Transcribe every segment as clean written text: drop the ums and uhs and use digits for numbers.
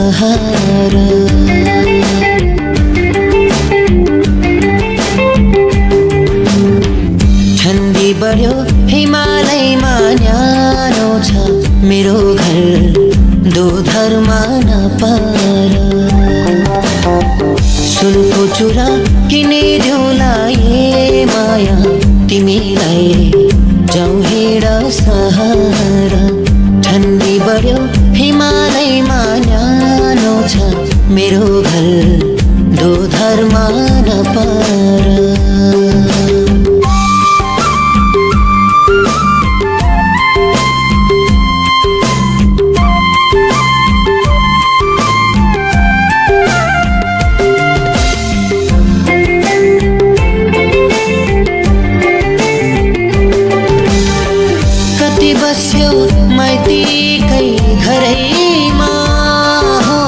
सहारा। ठन्डी बढ्यो हिमालयमा न्यानो छ मेरो घर दोधरमा नपार। सुनको चुरा किनिदेऊला ए माया तिमीलाई जाऊ हिँड सहारा। ठन्डी बढ्यो हिमालयमा न्यानो छ मेरो घर दोधरमा नपार। बस्यो माइतीकै घरैमा हो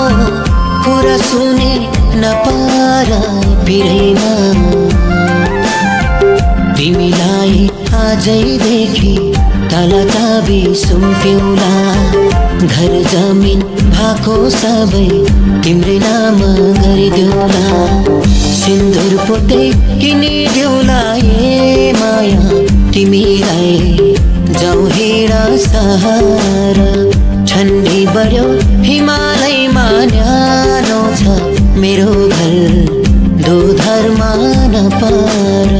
कुरा सुने नपार पिरैमा। तिमीलाई आजैदेखि तलताबी सुम्पिउला घर जमिन भएको सबै तिम्रै नाम गरिदेऊला। सिन्दुर पोते किनिदेऊला ए माया तिमीलाई जाऊ हिँड सहारा। ठन्डी बढ्यो हिमालयमा न्यानो छ मेरो घर दोधरमा नपार।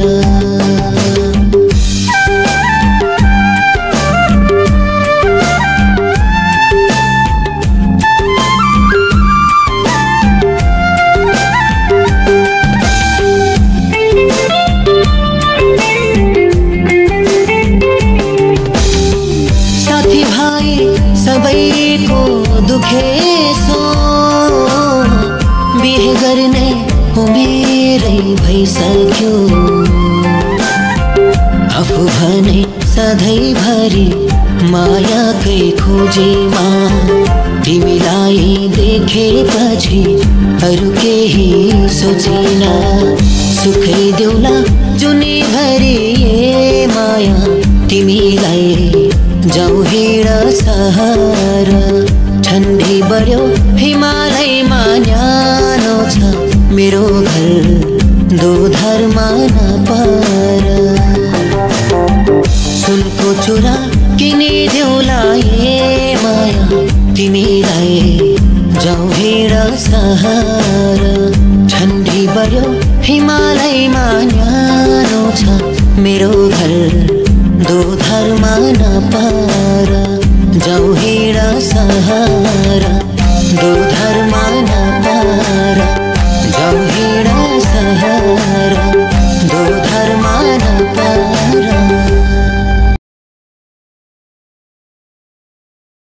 सबैको दुखेसो बिहे गर्ने उमेरै भइसक्यो। आफू भने सधैँभरि मायाकै खोजीमा। तिमीलाई देखेपछि अरू केही सोचिन। सुखै देऊला जुनीभरि ए माया तिमीलाई जाऊ हिँड सहारा। ठन्डी बढ्यो हिमालयमा न्यानो छ मेरो घर दोधरमा नपार। सुनको चुरा किनिदेऊला ए माया तिमीलाई जाऊ हिँड सहारा। ठन्डी बढ्यो हिमालयमा न्यानो छ मेरो घर दोधरमा नपार। जाऊ हिँड सहारा दोधर